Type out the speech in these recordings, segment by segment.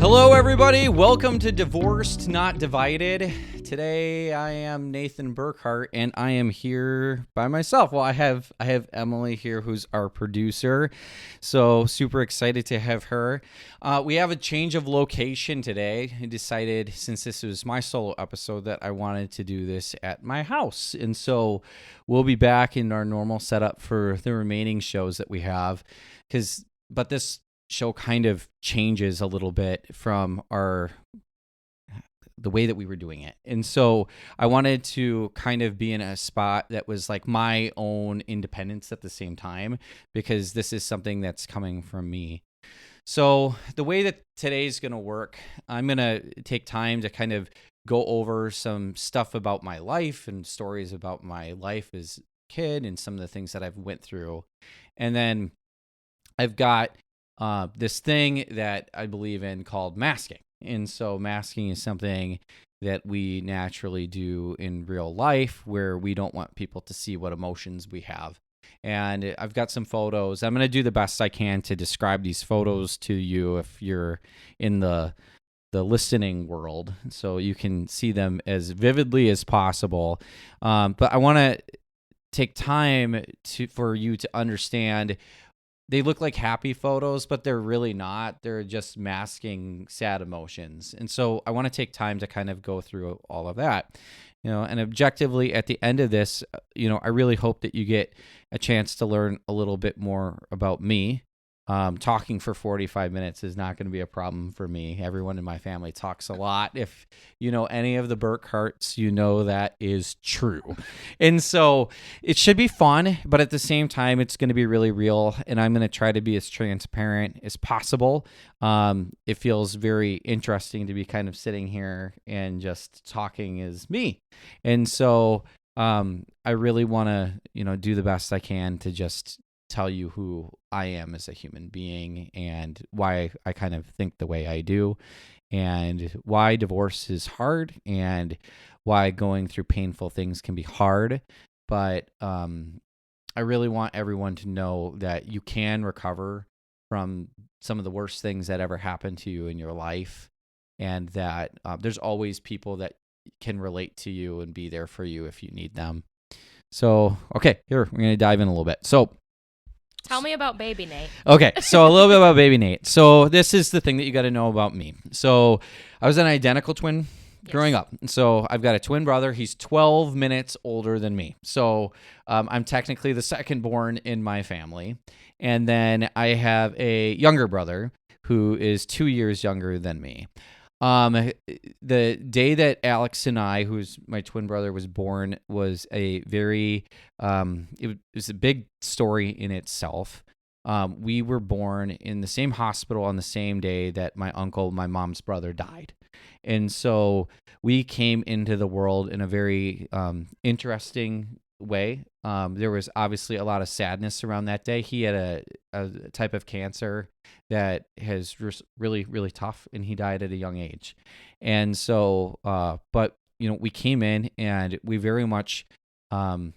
Hello, everybody. Welcome to Divorced, Not Divided. Today, I am Nathan Burkhart, and I am here by myself. Well, I have Emily here, who's our producer. So super excited to have her. We have a change of location today. I decided, since this was my solo episode, that I wanted to do this at my house, and so we'll be back in our normal setup for the remaining shows that we have. But this show kind of changes a little bit from the way that we were doing it. And so I wanted to kind of be in a spot that was like my own independence at the same time, because this is something that's coming from me. So the way that today's going to work, I'm going to take time to kind of go over some stuff about my life and stories about my life as a kid and some of the things that I've went through. And then I've got this thing that I believe in called masking. And so masking is something that we naturally do in real life where we don't want people to see what emotions we have. And I've got some photos. I'm going to do the best I can to describe these photos to you if you're in the listening world, so you can see them as vividly as possible. But I want to take time for you to understand. They look like happy photos, but they're really not. They're just masking sad emotions. And so I want to take time to kind of go through all of that, and objectively at the end of this, I really hope that you get a chance to learn a little bit more about me. Talking for 45 minutes is not going to be a problem for me. Everyone in my family talks a lot. If you know any of the Burkharts, you know that is true. And so it should be fun, but at the same time, it's going to be really real. And I'm going to try to be as transparent as possible. It feels very interesting to be kind of sitting here and just talking as me. And so I really want to, do the best I can to just tell you who I am as a human being and why I kind of think the way I do, and why divorce is hard, and why going through painful things can be hard. But I really want everyone to know that you can recover from some of the worst things that ever happened to you in your life, and that there's always people that can relate to you and be there for you if you need them. So, okay, here, we're going to dive in a little bit. So, tell me about baby Nate. Okay, so a little bit about baby Nate. So this is the thing that you got to know about me. So I was an identical twin growing up. So I've got a twin brother. He's 12 minutes older than me. So I'm technically the second born in my family. And then I have a younger brother who is 2 years younger than me. The day that Alex and I, who's my twin brother, was born was a very, it was a big story in itself. We were born in the same hospital on the same day that my uncle, my mom's brother, died. And so we came into the world in a very interesting way. There was obviously a lot of sadness around that day. He had a type of cancer that has really, really tough, and he died at a young age. And so, but we came in, and we very much, my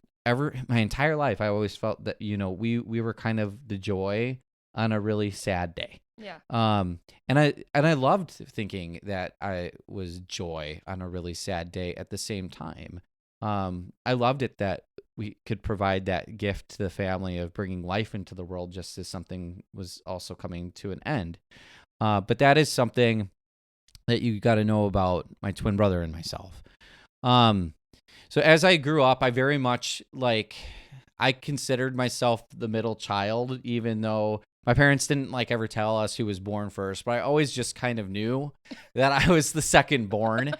entire life, I always felt that we were kind of the joy on a really sad day. Yeah. And I loved thinking that I was joy on a really sad day at the same time. I loved it that we could provide that gift to the family of bringing life into the world, just as something was also coming to an end. But that is something that you got to know about my twin brother and myself. So as I grew up, I very much I considered myself the middle child, even though my parents didn't ever tell us who was born first, but I always just kind of knew that I was the second born.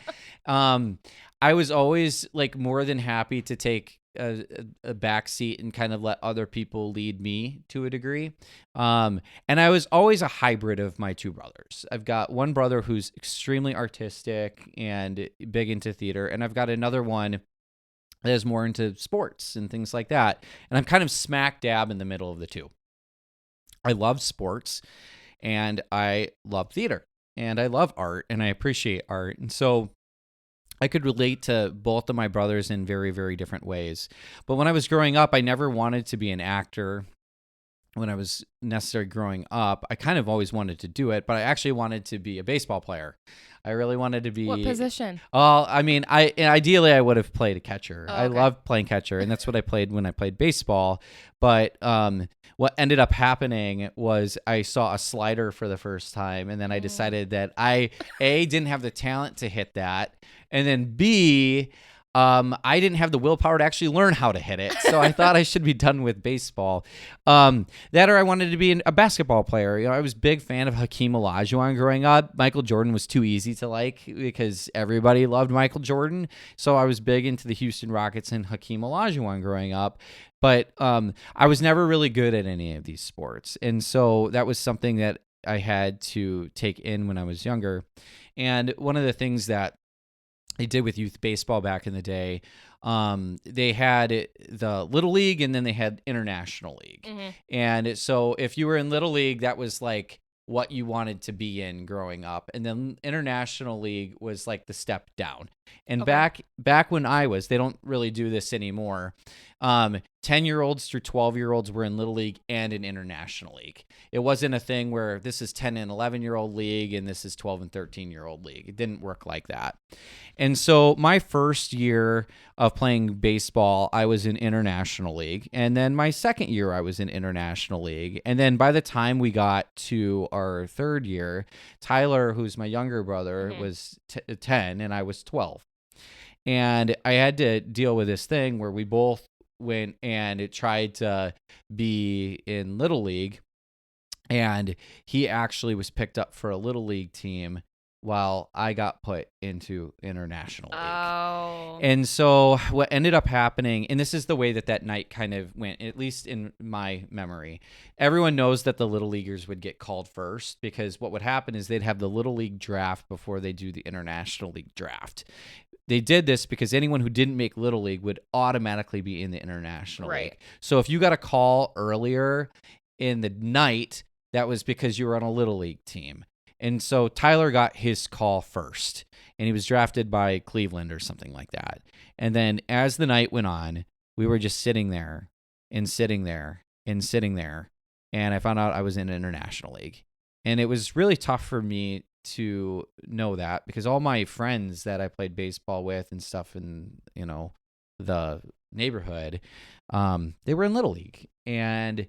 I was always more than happy to take a back seat and kind of let other people lead me to a degree. And I was always a hybrid of my two brothers. I've got one brother who's extremely artistic and big into theater, and I've got another one that is more into sports and things like that. And I'm kind of smack dab in the middle of the two. I love sports, and I love theater, and I love art, and I appreciate art. And so I could relate to both of my brothers in very, very different ways. But when I was growing up, I never wanted to be an actor when I was necessary growing up, I kind of always wanted to do it, but I actually wanted to be a baseball player. I really wanted to be. What position? I mean, ideally I would have played a catcher. Oh, I okay. loved playing catcher, and that's what I played when I played baseball. But what ended up happening was I saw a slider for the first time, and then I decided that I didn't have the talent to hit that, and then B. I didn't have the willpower to actually learn how to hit it, so I thought I should be done with baseball. That or I wanted to be a basketball player. I was a big fan of Hakeem Olajuwon growing up. Michael Jordan was too easy to like because everybody loved Michael Jordan, so I was big into the Houston Rockets and Hakeem Olajuwon growing up. But I was never really good at any of these sports, and so that was something that I had to take in when I was younger. And one of the things that they did with youth baseball back in the day. They had the Little League and then they had International League. Mm-hmm. And so if you were in Little League, that was like what you wanted to be in growing up. And then International League was like the step down. And back when they don't really do this anymore. 10-year-olds through 12-year-olds were in Little League and in International League. It wasn't a thing where this is 10 and 11-year-old league and this is 12 and 13-year-old league. It didn't work like that. And so my first year of playing baseball, I was in International League. And then my second year, I was in International League. And then by the time we got to our third year, Tyler, who's my younger brother, was 10 and I was 12. And I had to deal with this thing where we both went and it tried to be in Little League. And he actually was picked up for a Little League team while I got put into International League. Oh. And so what ended up happening, and this is the way that night kind of went, at least in my memory. Everyone knows that the Little Leaguers would get called first because what would happen is they'd have the Little League draft before they do the International League draft. They did this because anyone who didn't make Little League would automatically be in the International League. So if you got a call earlier in the night, that was because you were on a Little League team. And so Tyler got his call first, and he was drafted by Cleveland or something like that. And then as the night went on, we were just sitting there and sitting there and sitting there, and I found out I was in International League. And it was really tough for me to know that because all my friends that I played baseball with and stuff in, the neighborhood, they were in Little League. And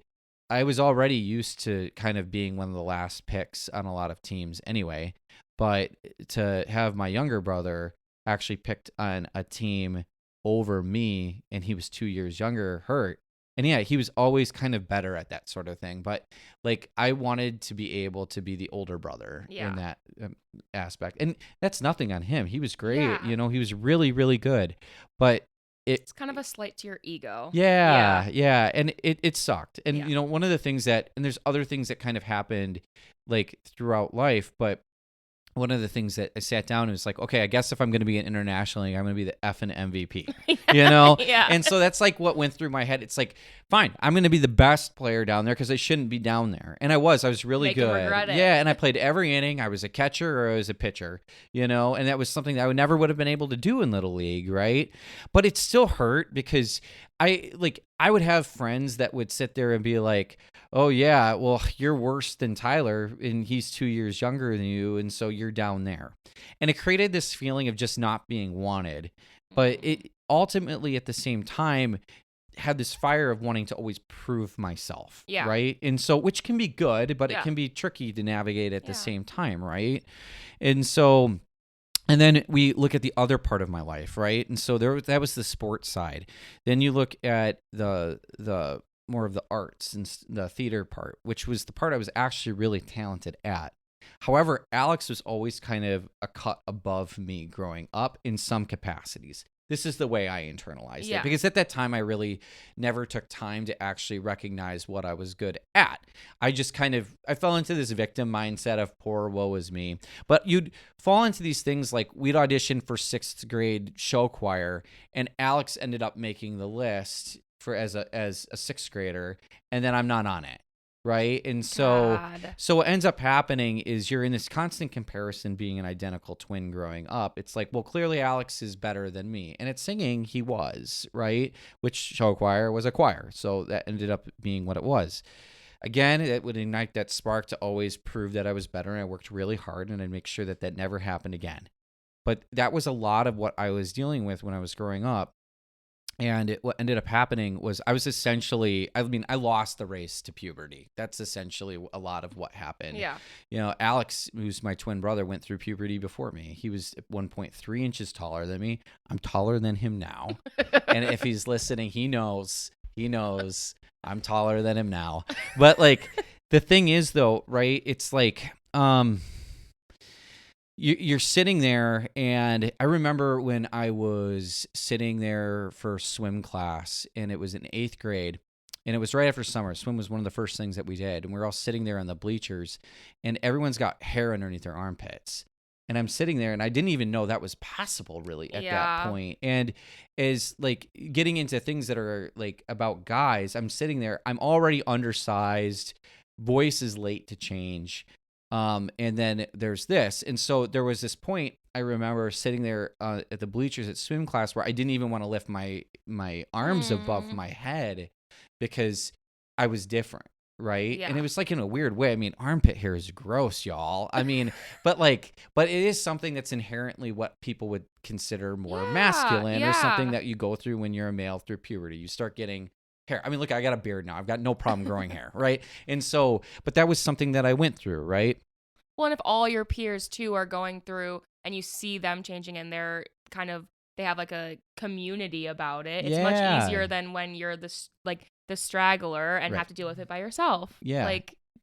I was already used to kind of being one of the last picks on a lot of teams anyway, but to have my younger brother actually picked on a team over me and he was 2 years younger hurt. And yeah, he was always kind of better at that sort of thing. But like I wanted to be able to be the older brother in that aspect. And that's nothing on him. He was great. Yeah. He was really, really good. But it's kind of a slight to your ego. Yeah. And it sucked. And, Yeah. One of the things and there's other things that kind of happened like throughout life, but one of the things that I sat down and was like, okay, I guess if I'm going to be an International League, I'm going to be the effing MVP, Yeah. And so that's like what went through my head. It's like, fine, I'm going to be the best player down there because I shouldn't be down there. And I was really Make him good. regret it. Yeah. And I played every inning. I was a catcher or I was a pitcher, and that was something that I never would have been able to do in Little League. Right. But it still hurt because I would have friends that would sit there and be like, oh yeah, well, you're worse than Tyler and he's 2 years younger than you. And so you're down there. And it created this feeling of just not being wanted. But it ultimately at the same time had this fire of wanting to always prove myself. Yeah. Right. And so, which can be good, but Yeah. it can be tricky to navigate at the same time. Right. And so, and then we look at the other part of my life, right? And so that was the sports side. Then you look at the more of the arts and the theater part, which was the part I was actually really talented at. However, Alex was always kind of a cut above me growing up in some capacities. This is the way I internalized it. Because at that time, I really never took time to actually recognize what I was good at. I just I fell into this victim mindset of poor woe is me. But you'd fall into these things like we'd audition for 6th grade show choir, and Alex ended up making the list as a 6th grader, and then I'm not on it. Right. And so what ends up happening is you're in this constant comparison being an identical twin growing up. It's like, well, clearly Alex is better than me. And at singing, he was, right? Which show choir was a choir. So that ended up being what it was. again, it would ignite that spark to always prove that I was better, and I worked really hard, and I'd make sure that that never happened again. But that was a lot of what I was dealing with when I was growing up. And what ended up happening was I was essentially, I mean, I lost the race to puberty. That's essentially a lot of what happened. Yeah. You know, Alex, who's my twin brother, went through puberty before me. He was 1.3 inches taller than me. I'm taller than him now. And if he's listening, he knows I'm taller than him now. But like, the thing is though, right? It's like, you're sitting there, and I remember when I was sitting there for swim class, and it was in 8th grade, and it was right after summer. Swim was one of the first things that we did, and we were all sitting there on the bleachers, and everyone's got hair underneath their armpits. And I'm sitting there, and I didn't even know that was possible really at that point. And as like getting into things that are like about guys, I'm sitting there, I'm already undersized, voice is late to change. And then there's this. And so there was this point, I remember sitting there at the bleachers at swim class where I didn't even want to lift my arms above my head because I was different. Right. Yeah. And it was like in a weird way. I mean, armpit hair is gross, y'all. I mean, but it is something that's inherently what people would consider more masculine or something that you go through when you're a male through puberty. You start getting hair. I mean, look, I got a beard now. I've got no problem growing hair, right? And so, but that was something that I went through, right? Well, and if all your peers too are going through and you see them changing and they have like a community about it, it's much easier than when you're the straggler and have to deal with it by yourself. Yeah.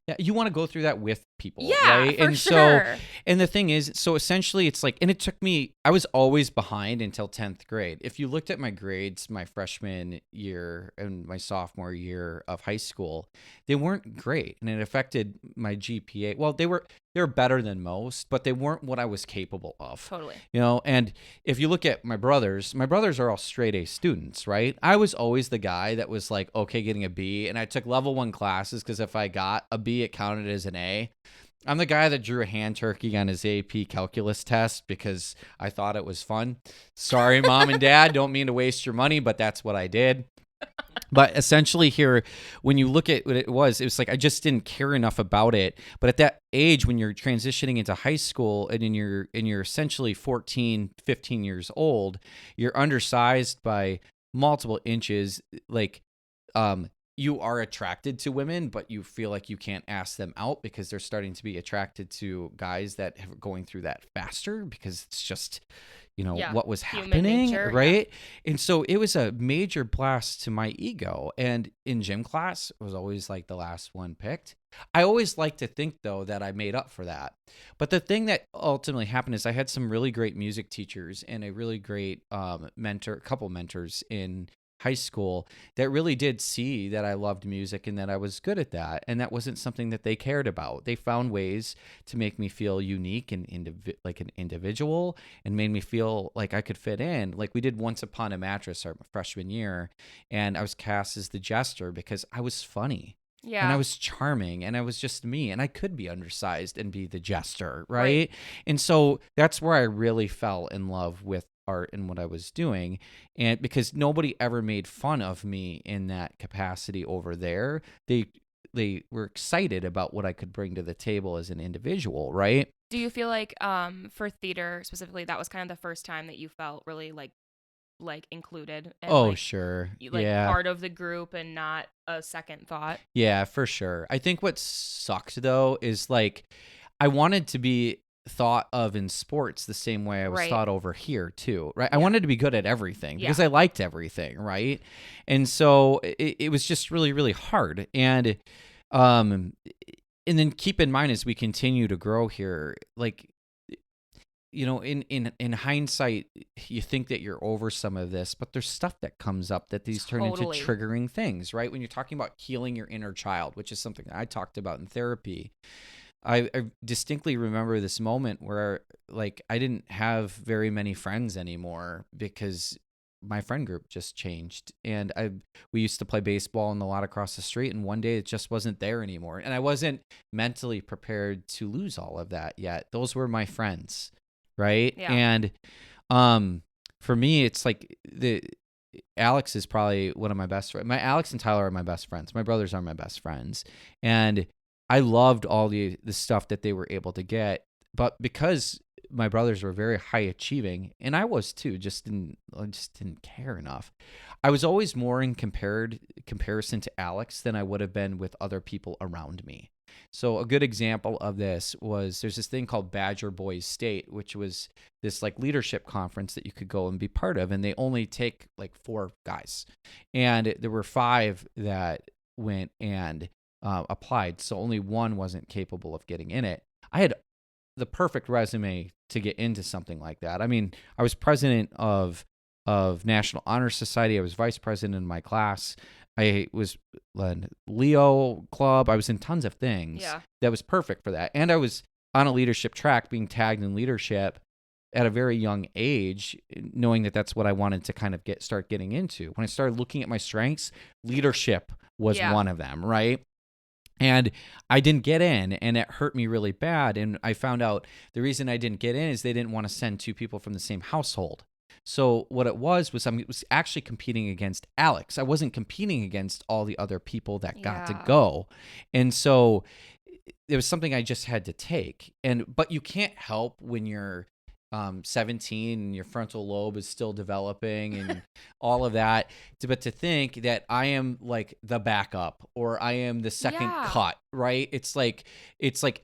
Yeah, you want to go through that with people, yeah, right? For and sure. So, and the thing is, so essentially it's like, and it took me, I was always behind until 10th grade. If you looked at my grades my freshman year and my sophomore year of high school, they weren't great. And it affected my GPA. Well, they were better than most, but they weren't what I was capable of. Totally. You know, and if you look at my brothers are all straight A students, right? I was always the guy that was like, okay, getting a B. And I took level 1 classes because if I got a B, it counted as an A. I'm the guy that drew a hand turkey on his AP calculus test because I thought it was fun. Sorry, Mom and Dad, don't mean to waste your money, but that's what I did. But essentially here, when you look at what it was like I just didn't care enough about it. But at that age, when you're transitioning into high school and you're essentially 14, 15 years old, you're undersized by multiple inches. Like, you are attracted to women, but you feel like you can't ask them out because they're starting to be attracted to guys that are going through that faster because it's just, what was happening, nature, right? Yeah. And so it was a major blast to my ego. And in gym class, it was always like the last one picked. I always like to think, though, that I made up for that. But the thing that ultimately happened is I had some really great music teachers and a really great couple mentors in high school that really did see that I loved music and that I was good at that. And that wasn't something that they cared about. They found ways to make me feel unique and like an individual and made me feel like I could fit in. Like we did Once Upon a Mattress our freshman year, and I was cast as the jester because I was funny. Yeah. And I was charming and I was just me and I could be undersized and be the jester, right? And so that's where I really fell in love with art and what I was doing. And because nobody ever made fun of me in that capacity over there, they were excited about what I could bring to the table as an individual, right? Do you feel like for theater specifically, that was kind of the first time that you felt really like included and sure. Part of the group and not a second thought? Yeah, for sure. I think what sucked though is like I wanted to be thought of in sports the same way I was thought over here too, right? I wanted to be good at everything because I liked everything, right? And so it was just really, really hard. And then keep in mind as we continue to grow here, like, in hindsight, you think that you're over some of this, but there's stuff that comes up that these turn into triggering things, right? When you're talking about healing your inner child, which is something that I talked about in therapy, I distinctly remember this moment where like I didn't have very many friends anymore because my friend group just changed. And we used to play baseball in the lot across the street, and one day it just wasn't there anymore. And I wasn't mentally prepared to lose all of that yet. Those were my friends, right? Yeah. And for me, it's like Alex is probably one of my best friends. My Alex and Tyler are my best friends. My brothers are my best friends. And I loved all the stuff that they were able to get. But because my brothers were very high achieving, and I was too, I just didn't care enough. I was always more in comparison to Alex than I would have been with other people around me. So a good example of this was there's this thing called Badger Boys State, which was this like leadership conference that you could go and be part of, and they only take like 4 guys, and there were 5 that went and applied, so only one wasn't capable of getting in it. I had the perfect resume to get into something like that. I mean, I was president of National Honor Society. I was vice president in my class. I was in Leo Club. I was in tons of things that was perfect for that. And I was on a leadership track, being tagged in leadership at a very young age, knowing that that's what I wanted to kind of start getting into. When I started looking at my strengths, leadership was one of them, right? And I didn't get in, and it hurt me really bad. And I found out the reason I didn't get in is they didn't want to send 2 people from the same household. So what it was I was actually competing against Alex. I wasn't competing against all the other people that got to go. And so it was something I just had to take. But you can't help when you're 17 and your frontal lobe is still developing and all of that. But to think that I am like the backup or I am the second cut, right? It's like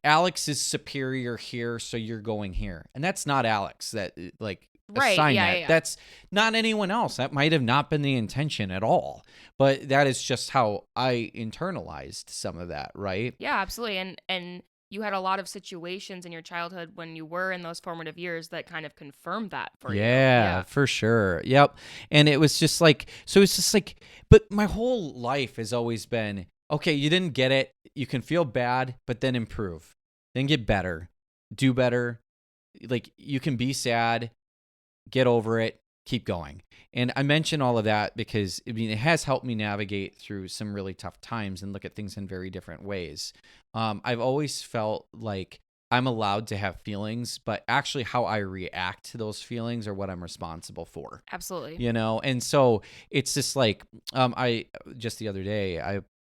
Alex is superior here, so you're going here. And that's not Alex. That like assign that. That's not anyone else. That might have not been the intention at all. But that is just how I internalized some of that, right? Yeah, absolutely. And you had a lot of situations in your childhood when you were in those formative years that kind of confirmed that for you. Yeah, for sure. Yep. And it was just like, so it's just like, but my whole life has always been, okay, you didn't get it. You can feel bad, but then improve, then get better, do better. Like you can be sad, get over it, keep going. And I mention all of that because I mean, it has helped me navigate through some really tough times and look at things in very different ways. I've always felt like I'm allowed to have feelings, but actually how I react to those feelings are what I'm responsible for. Absolutely. You know? And so it's just like, I just the other day,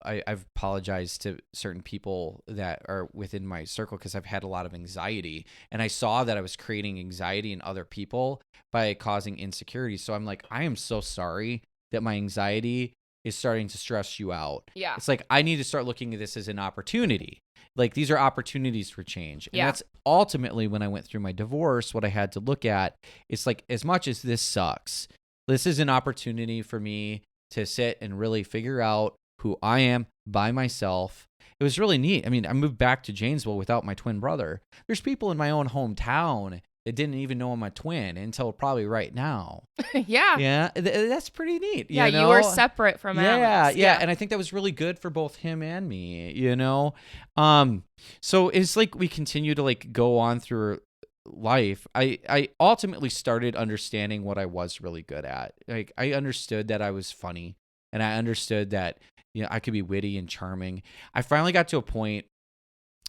I've apologized to certain people that are within my circle because I've had a lot of anxiety, and I saw that I was creating anxiety in other people by causing insecurity. So I'm like, I am so sorry that my anxiety is starting to stress you out. Yeah. It's like, I need to start looking at this as an opportunity. Like these are opportunities for change. And that's ultimately when I went through my divorce, what I had to look at. It's like, as much as this sucks, this is an opportunity for me to sit and really figure out who I am by myself. It was really neat. I mean, I moved back to Janesville without my twin brother. There's people in my own hometown that didn't even know I'm a twin until probably right now. Yeah. That's pretty neat. Yeah, you know? You were separate from Alex. Yeah. And I think that was really good for both him and me, you know? So it's like we continue to like go on through life. I ultimately started understanding what I was really good at. Like I understood that I was funny, and I understood that, you know, I could be witty and charming. I finally got to a point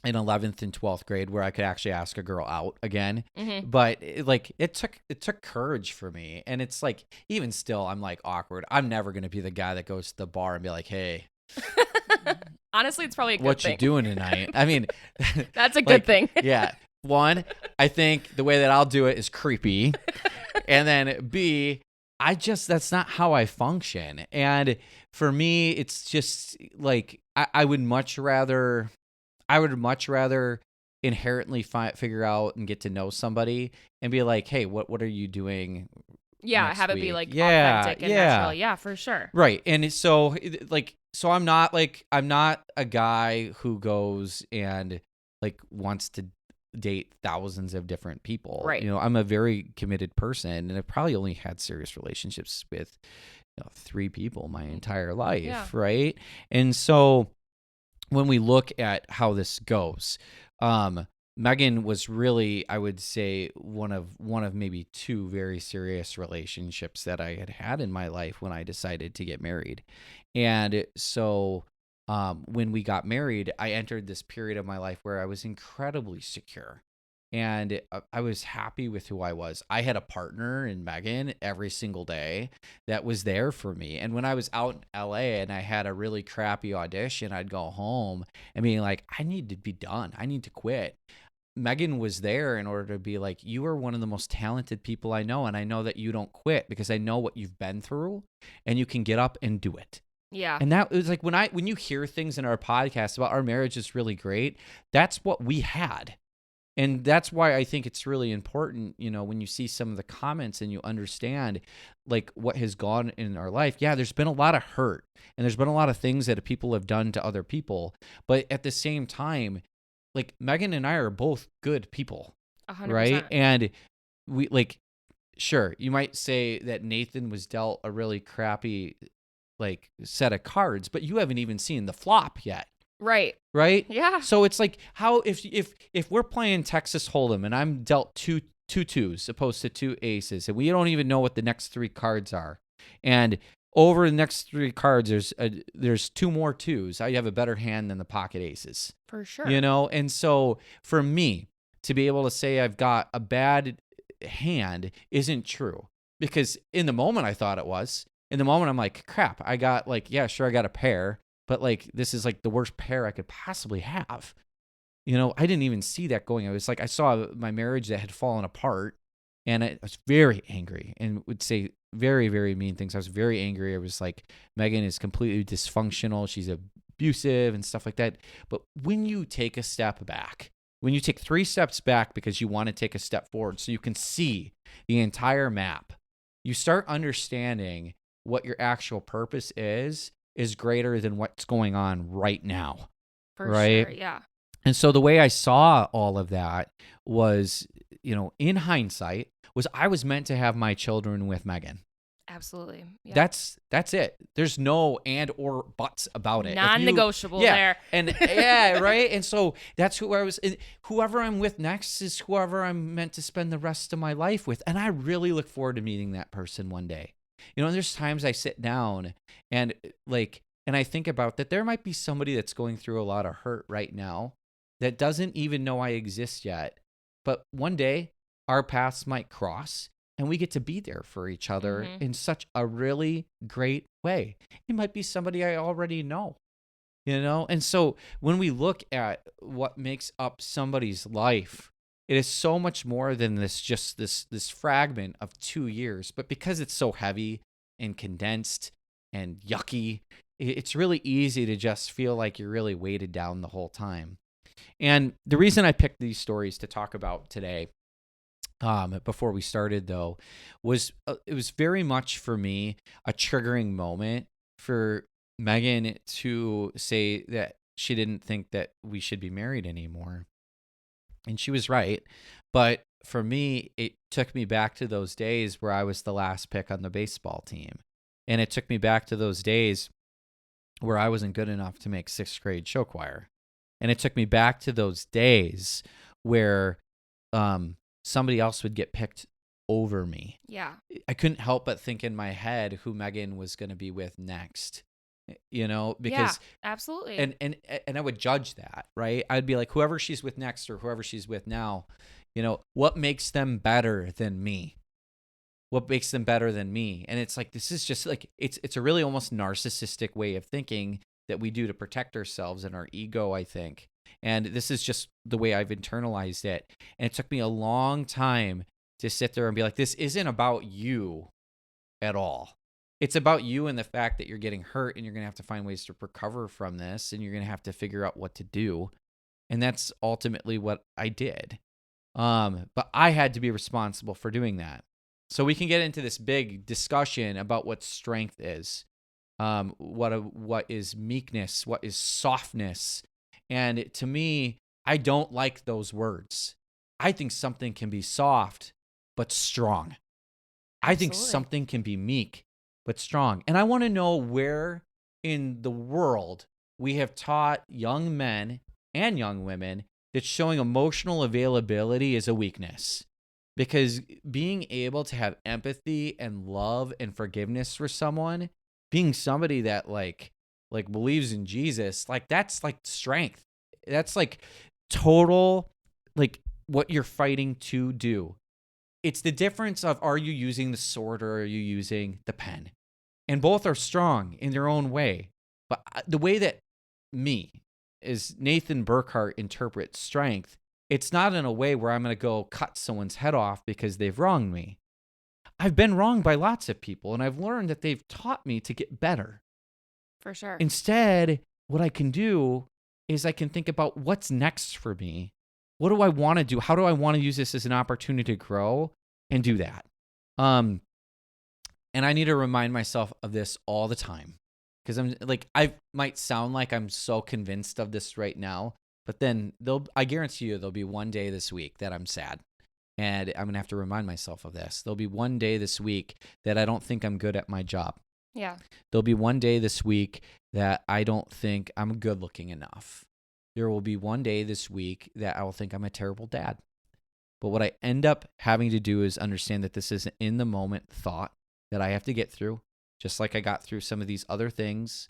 in 11th and 12th grade where I could actually ask a girl out again. Mm-hmm. But it took courage for me. And it's like, even still, I'm like awkward. I'm never going to be the guy that goes to the bar and be like, hey, honestly, it's probably a good what thing. You doing tonight? I mean, that's a good thing. Yeah. One, I think the way that I'll do it is creepy. And then B, that's not how I function. And for me, it's just like, I would much rather inherently figure out and get to know somebody and be like, hey, what are you doing? Yeah, have it be like authentic and natural. Yeah, for sure. Right. And so I'm not a guy who goes and like wants to date thousands of different people. Right. You know, I'm a very committed person, and I've probably only had serious relationships with 3 people my entire life. Right. And so when we look at how this goes, Megan was really, I would say, one of maybe 2 very serious relationships that I had in my life when I decided to get married. And so when we got married, I entered this period of my life where I was incredibly secure. And I was happy with who I was. I had a partner in Megan every single day that was there for me. And when I was out in LA and I had a really crappy audition, I'd go home and be like, I need to be done. I need to quit. Megan was there in order to be like, you are one of the most talented people I know. And I know that you don't quit because I know what you've been through and you can get up and do it. Yeah. And that was like when you hear things in our podcast about our marriage is really great, that's what we had. And that's why I think it's really important, when you see some of the comments and you understand like what has gone in our life. Yeah, there's been a lot of hurt and there's been a lot of things that people have done to other people. But at the same time, like Megan and I are both good people, 100%. right? And we like, sure, you might say that Nathan was dealt a really crappy like set of cards, but you haven't even seen the flop yet. Right. Yeah. So it's like how if we're playing Texas Hold'em and I'm dealt two twos opposed to two aces and we don't even know what the next three cards are, and over the next three cards there's two more twos, I have a better hand than the pocket aces. For sure. And so for me to be able to say I've got a bad hand isn't true, because in the moment I thought it was. In the moment I'm like, crap, I got like, yeah, sure, I got a pair. But like, this is like the worst pair I could possibly have. I didn't even see that going. I was like, I saw my marriage that had fallen apart and I was very angry and would say very, very mean things. I was very angry. I was like, Megan is completely dysfunctional. She's abusive and stuff like that. But when you take a step back, when you take 3 steps back because you want to take a step forward so you can see the entire map, you start understanding what your actual purpose is greater than what's going on right now. For right? sure, yeah. And so the way I saw all of that was, in hindsight, was I was meant to have my children with Megan. Absolutely. Yeah. That's it. There's no and or buts about it. Non-negotiable there. And yeah, right? And so that's whoever I'm with next is whoever I'm meant to spend the rest of my life with. And I really look forward to meeting that person one day. There's times I sit down and I think about that there might be somebody that's going through a lot of hurt right now that doesn't even know I exist yet. But one day our paths might cross and we get to be there for each other in such a really great way. It might be somebody I already know, And so when we look at what makes up somebody's life, it is so much more than this fragment of 2 years. But because it's so heavy and condensed and yucky, it's really easy to just feel like you're really weighted down the whole time. And the reason I picked these stories to talk about today, before we started though, was it was very much for me a triggering moment for Megan to say that she didn't think that we should be married anymore. And she was right. But for me, it took me back to those days where I was the last pick on the baseball team. And it took me back to those days where I wasn't good enough to make 6th grade show choir. And it took me back to those days where somebody else would get picked over me. Yeah. I couldn't help but think in my head who Megan was going to be with next. Because yeah, absolutely. And I would judge that, right? I'd be like, whoever she's with next or whoever she's with now, what makes them better than me? What makes them better than me? And it's like, this is just like, it's a really almost narcissistic way of thinking that we do to protect ourselves and our ego, I think. And this is just the way I've internalized it. And it took me a long time to sit there and be like, this isn't about you at all. It's about you and the fact that you're getting hurt and you're going to have to find ways to recover from this and you're going to have to figure out what to do. And that's ultimately what I did. But I had to be responsible for doing that. So we can get into this big discussion about what strength is, what is meekness, what is softness. And to me, I don't like those words. I think something can be soft, but strong. I think something can be meek, but strong. And I want to know where in the world we have taught young men and young women that showing emotional availability is a weakness. Because being able to have empathy and love and forgiveness for someone, being somebody that like believes in Jesus, like that's like strength. That's like total like what you're fighting to do. It's the difference of, are you using the sword or are you using the pen? And both are strong in their own way. But the way that Nathan Burkhart interprets strength, it's not in a way where I'm going to go cut someone's head off because they've wronged me. I've been wronged by lots of people, and I've learned that they've taught me to get better. For sure. Instead, what I can do is I can think about what's next for me. What do I want to do? How do I want to use this as an opportunity to grow and do that? And I need to remind myself of this all the time, because I might sound like I'm so convinced of this right now, but then I guarantee you there'll be one day this week that I'm sad. And I'm going to have to remind myself of this. There'll be one day this week that I don't think I'm good at my job. Yeah. There'll be one day this week that I don't think I'm good looking enough. There will be one day this week that I will think I'm a terrible dad. But what I end up having to do is understand that this is an in the moment thought that I have to get through, just like I got through some of these other things,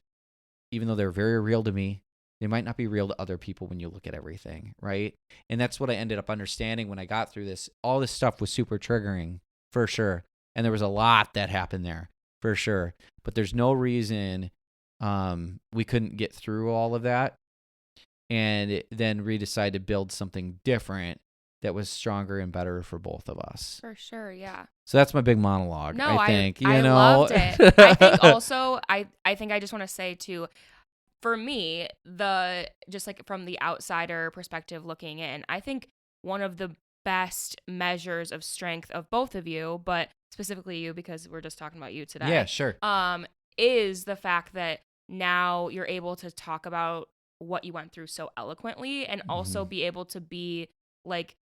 even though they're very real to me. They might not be real to other people when you look at everything, right? And that's what I ended up understanding when I got through this. All this stuff was super triggering, for sure. And there was a lot that happened there, for sure. But there's no reason we couldn't get through all of that and then decide to build something different that was stronger and better for both of us. For sure, yeah. So that's my big monologue, no, I think. I loved it. I think also, I think I just want to say too, for me, just like from the outsider perspective looking in, I think one of the best measures of strength of both of you, but specifically you because we're just talking about you today. Yeah, sure. Is the fact that now you're able to talk about what you went through so eloquently and also be able to be like,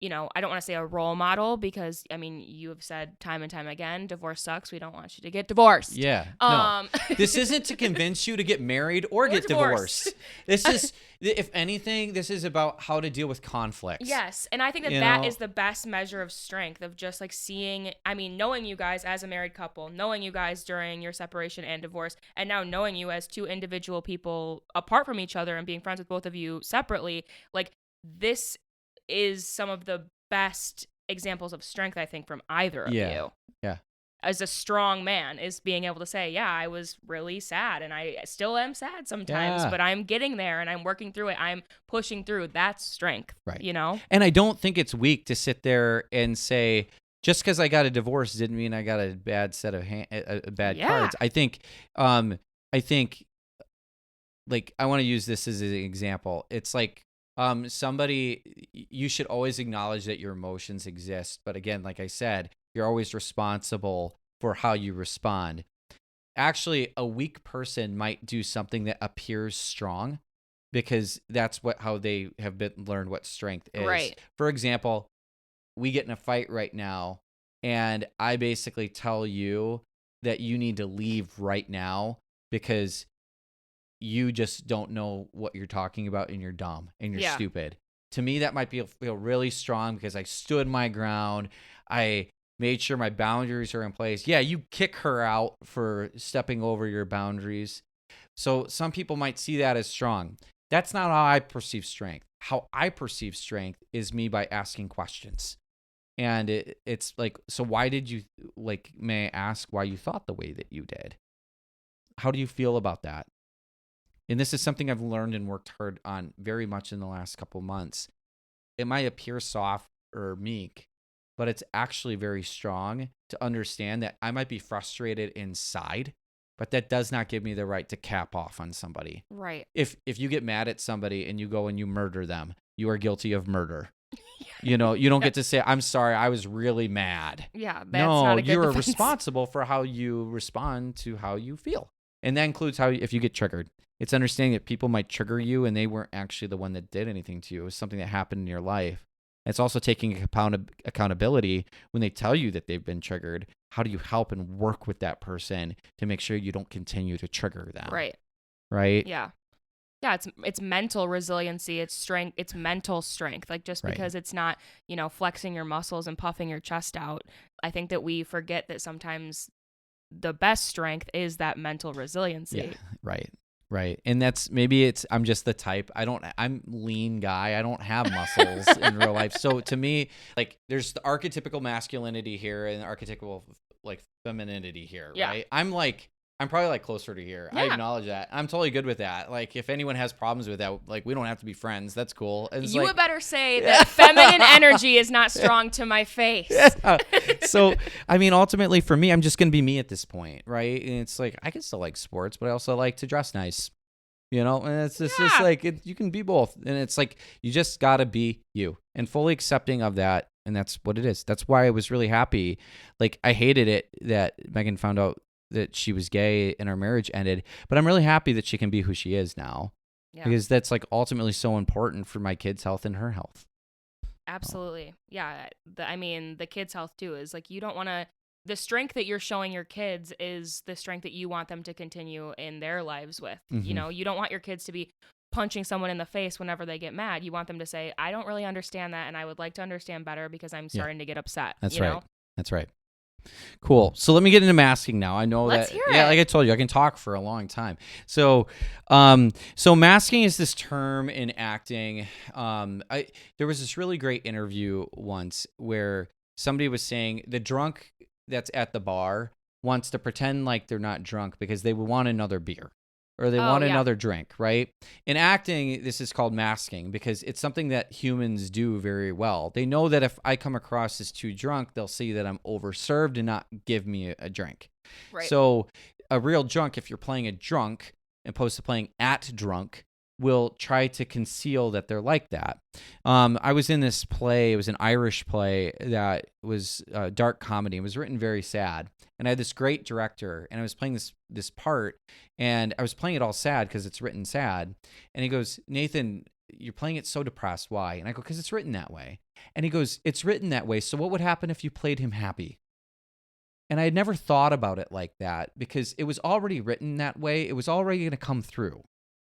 you know, I don't want to say a role model because, I mean, you have said time and time again, divorce sucks. We don't want you to get divorced. Yeah. No. This isn't to convince you to get married or get divorced. This is, if anything, this is about how to deal with conflict. Yes. And I think that is the best measure of strength of just like seeing, I mean, knowing you guys as a married couple, knowing you guys during your separation and divorce, and now knowing you as two individual people apart from each other and being friends with both of you separately, like this is some of the best examples of strength, I think, from either of you. Yeah. As a strong man is being able to say, yeah, I was really sad and I still am sad sometimes, but I'm getting there and I'm working through it. I'm pushing through. That's strength, right? You know? And I don't think it's weak to sit there and say, just because I got a divorce didn't mean I got a bad set of bad cards. I think, like, I want to use this as an example. It's like, you should always acknowledge that your emotions exist. But again, like I said, you're always responsible for how you respond. Actually, a weak person might do something that appears strong because that's how they have learned what strength is. Right. For example, we get in a fight right now and I basically tell you that you need to leave right now because you just don't know what you're talking about and you're dumb and you're stupid. To me, that might feel really strong because I stood my ground. I made sure my boundaries are in place. Yeah, you kick her out for stepping over your boundaries. So some people might see that as strong. That's not how I perceive strength. How I perceive strength is me by asking questions. And it's like, so why did you, like, may I ask why you thought the way that you did? How do you feel about that? And this is something I've learned and worked hard on very much in the last couple months. It might appear soft or meek, but it's actually very strong to understand that I might be frustrated inside, but that does not give me the right to cap off on somebody. Right. If you get mad at somebody and you go and you murder them, you are guilty of murder. You know, you don't get to say, I'm sorry, I was really mad. Yeah, that's not a good you're defense. responsible for how you respond to how you feel. And that includes if you get triggered. It's understanding that people might trigger you and they weren't actually the one that did anything to you. It was something that happened in your life. It's also taking accountability when they tell you that they've been triggered. How do you help and work with that person to make sure you don't continue to trigger them? Right? Yeah. Yeah, it's mental resiliency, it's strength, it's mental strength. Like just because it's not, flexing your muscles and puffing your chest out, I think that we forget that sometimes the best strength is that mental resiliency. Yeah, right. Right. And I'm just the type. I'm lean guy. I don't have muscles in real life. So to me, like there's the archetypical masculinity here and the archetypical like femininity here, Yeah. right? I'm probably like closer to here. I Yeah. acknowledge that. I'm totally good with that. Like if anyone has problems with that, like we don't have to be friends. That's cool. And it's You like, would better say that feminine energy is not strong to my face. yeah. So, I mean, ultimately for me, I'm just going to be me at this point, right? And it's like, I can still like sports, but I also like to dress nice, and it's just like, you can be both. And it's like, you just got to be you and fully accepting of that. And that's what it is. That's why I was really happy. Like, I hated it that Megan found out that she was gay and our marriage ended, but I'm really happy that she can be who she is now because that's like ultimately so important for my kids' health and her health. Absolutely. Yeah. The kids' health too is like, you don't want to, the strength that you're showing your kids is the strength that you want them to continue in their lives with. Mm-hmm. You don't want your kids to be punching someone in the face whenever they get mad. You want them to say, I don't really understand that. And I would like to understand better because I'm starting to get upset. That's you right. know? That's right. Cool. So let me get into masking now. I know Let's that. hear Yeah, it. like I told you, I can talk for a long time. So, masking is this term in acting. There was this really great interview once where somebody was saying the drunk that's at the bar wants to pretend like they're not drunk because they would want another beer or they want another drink, right? In acting, this is called masking because it's something that humans do very well. They know that if I come across as too drunk, they'll see that I'm overserved and not give me a drink. Right. So a real drunk, if you're playing a drunk, opposed to playing at drunk, will try to conceal that they're like that. I was in this play. It was an Irish play that was dark comedy. It was written very sad. And I had this great director, and I was playing this part, and I was playing it all sad because it's written sad. And he goes, Nathan, you're playing it so depressed. Why? And I go, because it's written that way. And he goes, it's written that way. So what would happen if you played him happy? And I had never thought about it like that because it was already written that way. It was already going to come through.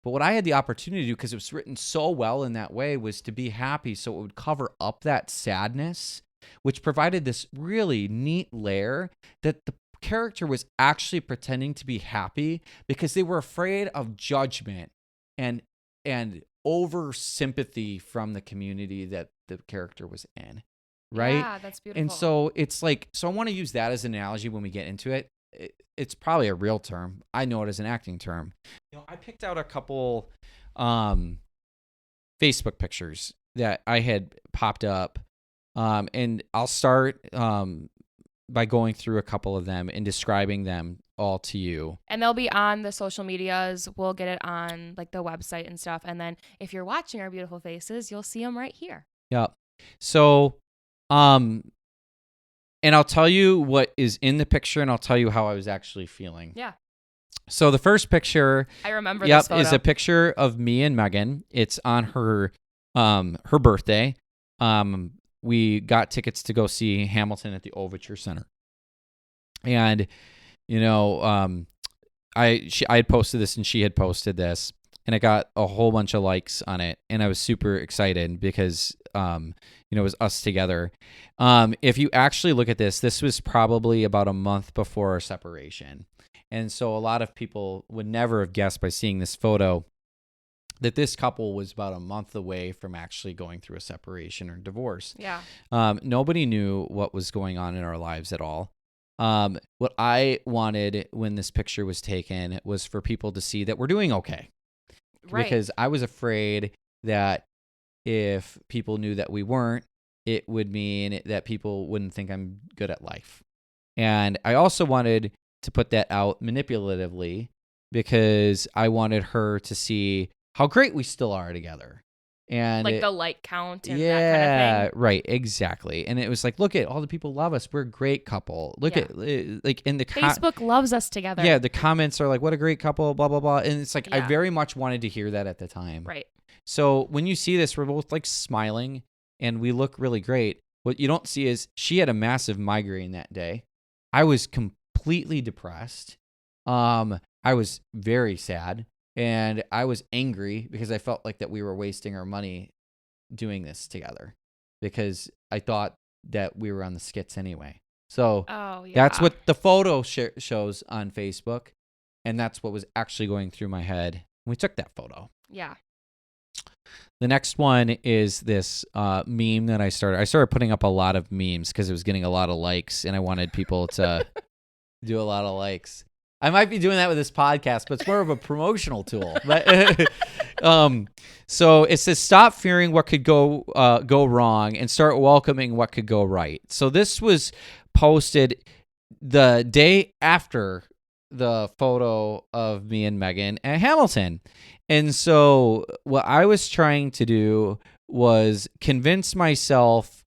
But what I had the opportunity to do, because it was written so well in that way, was to be happy so it would cover up that sadness, which provided this really neat layer that the character was actually pretending to be happy because they were afraid of judgment and over sympathy from the community that the character was in. Right? Yeah, that's beautiful. And so it's like, I want to use that as an analogy when we get into it. It's probably a real term. I know it as an acting term. I picked out a couple Facebook pictures that I had popped up. And I'll start by going through a couple of them and describing them all to you. And they'll be on the social medias. We'll get it on like the website and stuff. And then if you're watching our beautiful faces, you'll see them right here. Yep. So, and I'll tell you what is in the picture, and I'll tell you how I was actually feeling. Yeah. So the first picture, I remember this photo. is a picture of me and Megan. It's on her birthday. We got tickets to go see Hamilton at the Overture Center, and I had posted this and she had posted this, and I got a whole bunch of likes on it, and I was super excited because it was us together. If you actually look at this was probably about a month before our separation. And so a lot of people would never have guessed by seeing this photo that this couple was about a month away from actually going through a separation or divorce. Yeah. Nobody knew what was going on in our lives at all. What I wanted when this picture was taken was for people to see that we're doing okay. Right. Because I was afraid that if people knew that we weren't, it would mean that people wouldn't think I'm good at life. And I also wanted to put that out manipulatively because I wanted her to see how great we still are together. And like the like count and that kind of thing. Right, exactly. And it was like, look at all the people love us. We're a great couple. Look at like in the Facebook loves us together. Yeah, the comments are like, what a great couple, blah blah blah. And it's like I Yeah. very much wanted to hear that at the time. Right. So when you see this, we're both like smiling and we look really great. What you don't see is she had a massive migraine that day. I was completely depressed. I was very sad. And I was angry because I felt like that we were wasting our money doing this together because I thought that we were on the skits anyway. So that's what the photo shows on Facebook. And that's what was actually going through my head We took that photo. Yeah. The next one is this meme that I started. I started putting up a lot of memes because it was getting a lot of likes, and I wanted people to do a lot of likes. I might be doing that with this podcast, but it's more of a promotional tool. But so it says, stop fearing what could go wrong and start welcoming what could go right. So this was posted the day after the photo of me and Megan at Hamilton. And so what I was trying to do was convince myself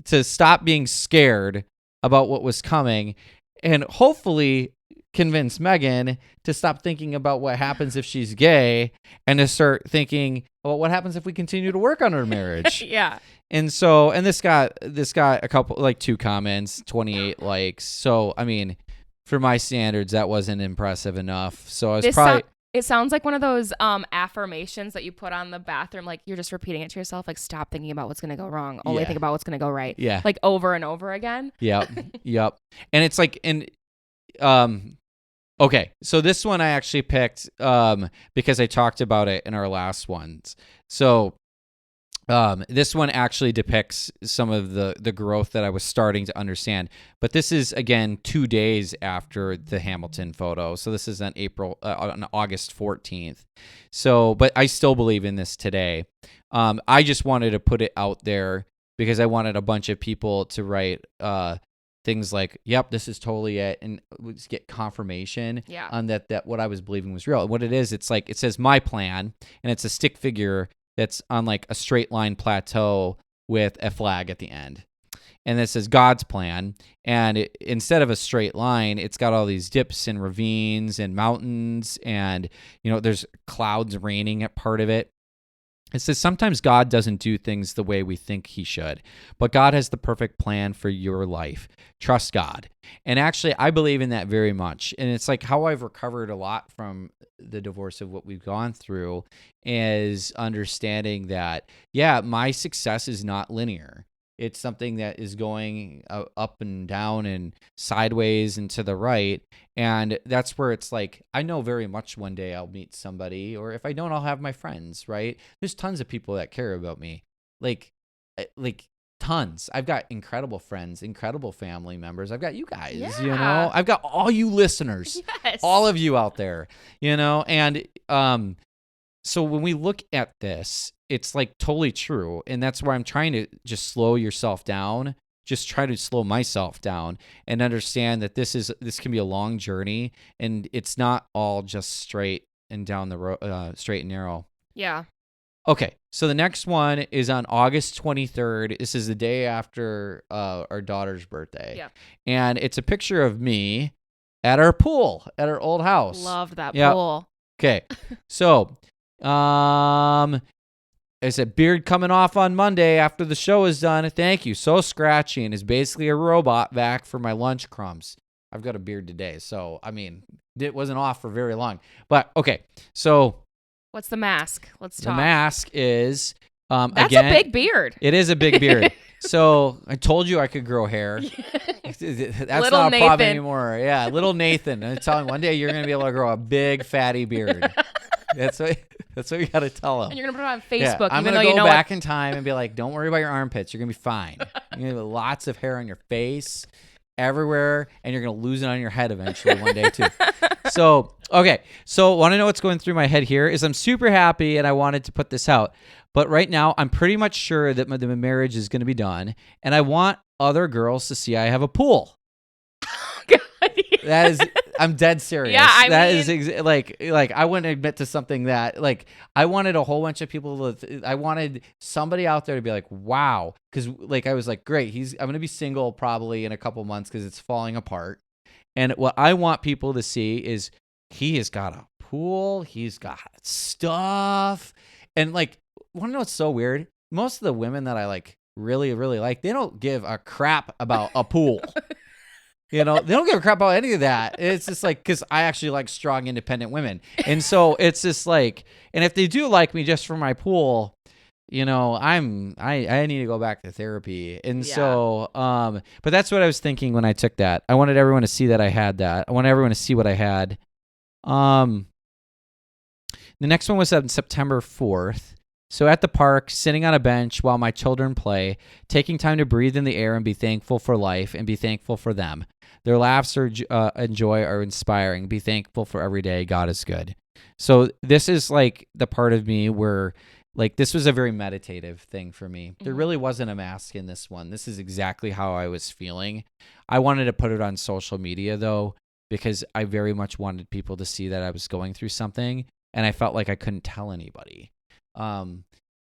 to stop being scared about what was coming, and hopefully convince Megan to stop thinking about what happens if she's gay and to start thinking about what happens if we continue to work on our marriage. Yeah. And so, and this got a couple, like 2 comments, 28 likes. So, I mean, for my standards, that wasn't impressive enough. So I was it sounds like one of those affirmations that you put on the bathroom, like you're just repeating it to yourself, like stop thinking about what's going to go wrong. Only think about what's going to go right. Yeah. Like over and over again. Yep. Yep. And it's like, okay, so this one I actually picked because I talked about it in our last ones. So this one actually depicts some of the growth that I was starting to understand. But this is, again, 2 days after the Hamilton photo. So this is on August 14th. So, but I still believe in this today. I just wanted to put it out there because I wanted a bunch of people to write things like, yep, this is totally it, and just get confirmation on that what I was believing was real. And what it is, it's like, it says my plan, and it's a stick figure that's on like a straight line plateau with a flag at the end. And this is God's plan. And instead of a straight line, it's got all these dips and ravines and mountains, and there's clouds raining at part of it. It says sometimes God doesn't do things the way we think he should, but God has the perfect plan for your life. Trust God. And actually, I believe in that very much. And it's like how I've recovered a lot from the divorce of what we've gone through is understanding that, my success is not linear. It's something that is going up and down and sideways and to the right. And that's where it's like, I know very much one day I'll meet somebody, or if I don't, I'll have my friends, right? There's tons of people that care about me. Like tons. I've got incredible friends, incredible family members. I've got you guys, I've got all you listeners, all of you out there, and so when we look at this, it's like totally true. And that's where I'm trying to just slow yourself down, just try to slow myself down and understand that this can be a long journey, and it's not all just straight and down the road, straight and narrow. Yeah. Okay. So the next one is on August 23rd. This is the day after our daughter's birthday. Yeah. And it's a picture of me at our pool at our old house. Loved that pool. Okay. So, I said, beard coming off on Monday after the show is done. Thank you. So scratchy, and is basically a robot back for my lunch crumbs. I've got a beard today, so I mean, it wasn't off for very long. But okay, so what's the mask? Let's talk. The mask is that's again, a big beard. It is a big beard. So I told you I could grow hair. That's little not a Nathan. problem anymore. Yeah, little Nathan. I'm telling you, one day you're gonna be able to grow a big fatty beard. That's what you got to tell him. And you're going to put it on Facebook. I'm going to go back in time and be like, don't worry about your armpits. You're going to be fine. You're going to have lots of hair on your face, everywhere, and you're going to lose it on your head eventually one day too. So, okay. So want to know what's going through my head here is I'm super happy and I wanted to put this out. But right now, I'm pretty much sure that the marriage is going to be done. And I want other girls to see I have a pool. That is, I'm dead serious. Yeah, I wouldn't admit to something that, like, I wanted a whole bunch of people I wanted somebody out there to be like, wow. Because, like, I was like, great, I'm going to be single probably in a couple months because it's falling apart. And what I want people to see is he has got a pool. He's got stuff. And, like, want to know what's so weird? Most of the women that I, like, really, really like, they don't give a crap about a pool. They don't give a crap about any of that. It's just like, because I actually like strong, independent women. And so it's just like, and if they do like me just for my pool, I need to go back to therapy. And so, but that's what I was thinking when I took that. I wanted everyone to see that I had that. I wanted everyone to see what I had. The next one was on September 4th. So at the park, sitting on a bench while my children play, taking time to breathe in the air and be thankful for life and be thankful for them. Their laughs and joy are inspiring. Be thankful for every day. God is good. So this is like the part of me where like this was a very meditative thing for me. There really wasn't a mask in this one. This is exactly how I was feeling. I wanted to put it on social media though, because I very much wanted people to see that I was going through something and I felt like I couldn't tell anybody. And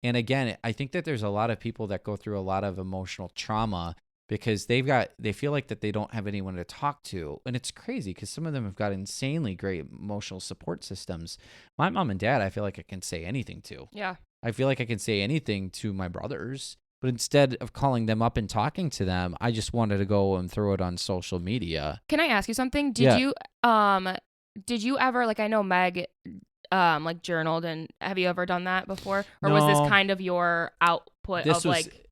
again, I think that there's a lot of people that go through a lot of emotional trauma because they feel like that they don't have anyone to talk to. And it's crazy because some of them have got insanely great emotional support systems. My mom and dad, I feel like I can say anything to. Yeah. I feel like I can say anything to my brothers, but instead of calling them up and talking to them, I just wanted to go and throw it on social media. Can I ask you something? Did you ever, like, I know Meg like journaled, and have you ever done that before? Or was this No. kind of your output This of was like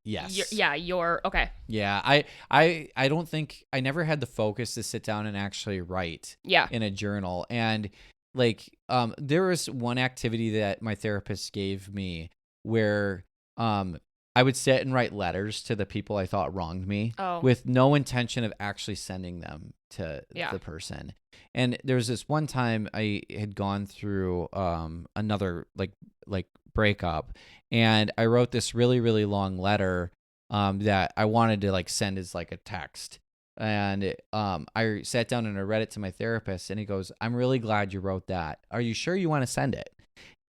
yes. your okay. Yeah, I don't think I never had the focus to sit down and actually write Yeah. in a journal. And like there was one activity that my therapist gave me where I would sit and write letters to the people I thought wronged me with no intention of actually sending them to the person. And there was this one time I had gone through another like breakup, and I wrote this really, really long letter that I wanted to like send as like a text. And I sat down and I read it to my therapist, and he goes, "I'm really glad you wrote that. Are you sure you want to send it?"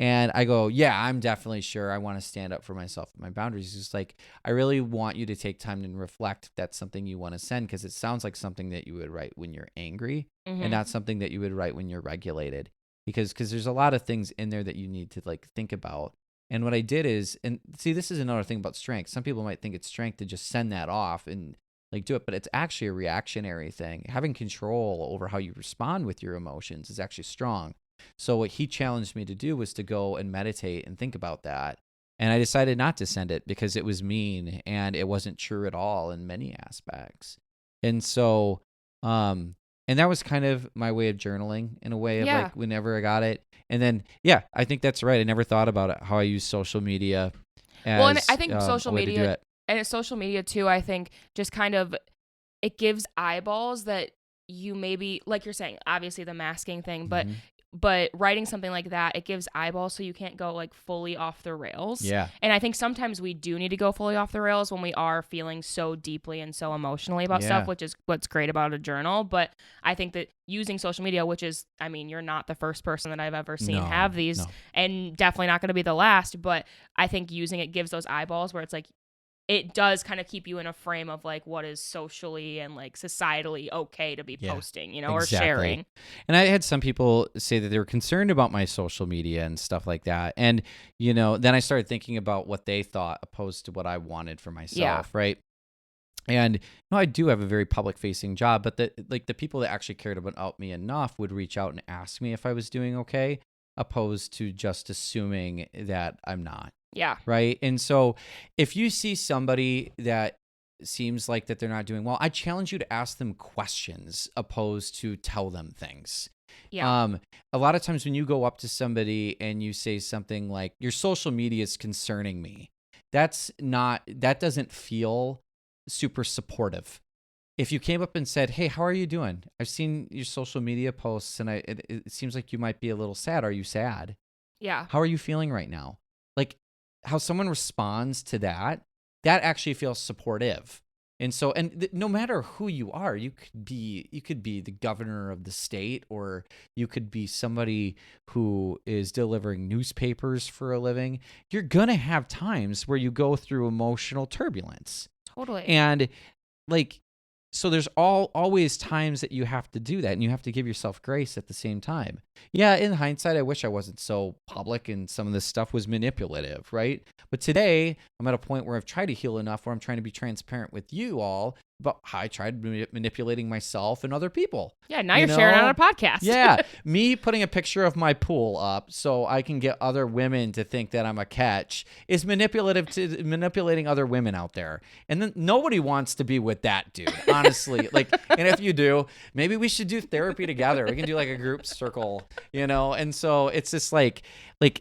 And I go, "Yeah, I'm definitely sure I want to stand up for myself and my boundaries." It's just like, I really want you to take time and reflect if that's something you want to send, because it sounds like something that you would write when you're angry and not something that you would write when you're regulated. Because there's a lot of things in there that you need to like think about. And what I did is, and see, this is another thing about strength. Some people might think it's strength to just send that off and like do it, but it's actually a reactionary thing. Having control over how you respond with your emotions is actually strong. So what he challenged me to do was to go and meditate and think about that. And I decided not to send it because it was mean and it wasn't true at all in many aspects. And so, and that was kind of my way of journaling in a way of like whenever I got it. And then, yeah, I think that's right. I never thought about it, how I use social media as and I think social a way to do media it. and it's social media too, I think just kind of it gives eyeballs that you maybe, like you're saying, obviously the masking thing, but writing something like that, it gives eyeballs so you can't go like fully off the rails. Yeah. And I think sometimes we do need to go fully off the rails when we are feeling so deeply and so emotionally about stuff, which is what's great about a journal. But I think that using social media, which is, I mean, you're not the first person that I've ever seen have these, and definitely not going to be the last, but I think using it gives those eyeballs where it's like, it does kind of keep you in a frame of like what is socially and like societally okay to be posting, you know, or sharing. And I had some people say that they were concerned about my social media and stuff like that. And, you know, then I started thinking about what they thought opposed to what I wanted for myself, right? And you know, I do have a very public facing job, but the people that actually cared about me enough would reach out and ask me if I was doing okay, opposed to just assuming that I'm not. Yeah. Right. And so if you see somebody that seems like that they're not doing well, I challenge you to ask them questions opposed to tell them things. Yeah. A lot of times when you go up to somebody and you say something like, "Your social media is concerning me," that doesn't feel super supportive. If you came up and said, "Hey, how are you doing? I've seen your social media posts and it seems like you might be a little sad. Are you sad? Yeah. How are you feeling right now?" Like, how someone responds to that actually feels supportive. And so, no matter who you are, you could be the governor of the state, or you could be somebody who is delivering newspapers for a living. You're going to have times where you go through emotional turbulence. Totally. And like, so there's always times that you have to do that, and you have to give yourself grace at the same time. Yeah, in hindsight, I wish I wasn't so public and some of this stuff was manipulative, right? But today, I'm at a point where I've tried to heal enough where I'm trying to be transparent with you all about how I tried manipulating myself and other people. Yeah, now you're sharing it on a podcast. Yeah, me putting a picture of my pool up so I can get other women to think that I'm a catch is manipulating other women out there. And then nobody wants to be with that dude, honestly. Like, and if you do, maybe we should do therapy together. We can do like a group circle, And so it's just like,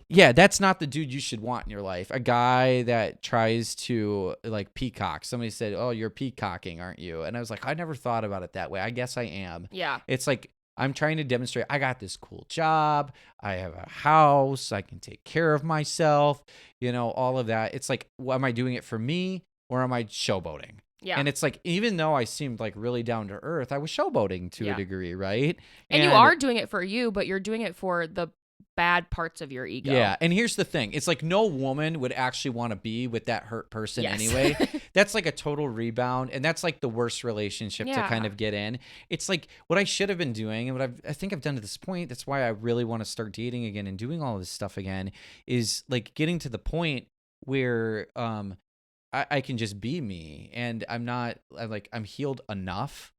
yeah, that's not the dude you should want in your life. A guy that tries to like peacock. Somebody said, "Oh, you're peacocking, aren't you?" And I was like, I never thought about it that way. I guess I am. Yeah. It's like I'm trying to demonstrate I got this cool job. I have a house. I can take care of myself. All of that. It's like, am I doing it for me or am I showboating? Yeah. And it's like, even though I seemed like really down to earth, I was showboating to a degree, right? And you are doing it for you, but you're doing it for the bad parts of your ego. Yeah. And here's the thing. It's like no woman would actually want to be with that hurt person anyway. That's like a total rebound. And that's like the worst relationship to kind of get in. It's like what I should have been doing and what I think I've done to this point. That's why I really want to start dating again and doing all this stuff again is like getting to the point where I can just be me and I'm healed enough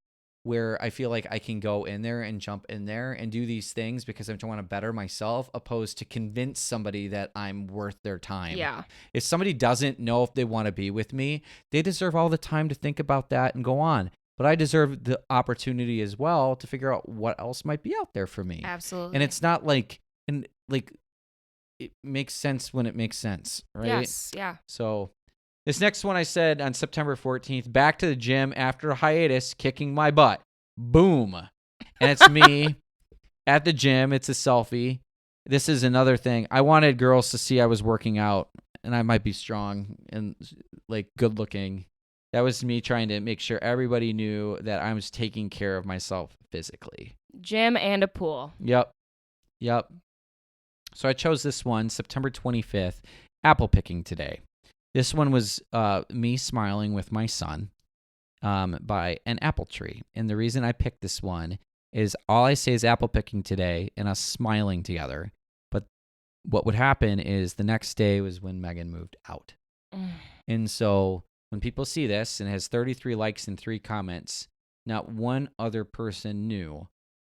where I feel like I can go in there and jump in there and do these things because I want to better myself opposed to convince somebody that I'm worth their time. Yeah. If somebody doesn't know if they want to be with me, they deserve all the time to think about that and go on. But I deserve the opportunity as well to figure out what else might be out there for me. Absolutely. And it's not like it makes sense when it makes sense, right? Yes, yeah. So this next one I said on September 14th, back to the gym after a hiatus, kicking my butt. Boom. And it's me at the gym. It's a selfie. This is another thing. I wanted girls to see I was working out and I might be strong and like good looking. That was me trying to make sure everybody knew that I was taking care of myself physically. Gym and a pool. Yep. So I chose this one, September 25th, apple picking today. This one was me smiling with my son by an apple tree. And the reason I picked this one is all I say is apple picking today and us smiling together. But what would happen is the next day was when Megan moved out. And so when people see this and it has 33 likes and 3 comments, not one other person knew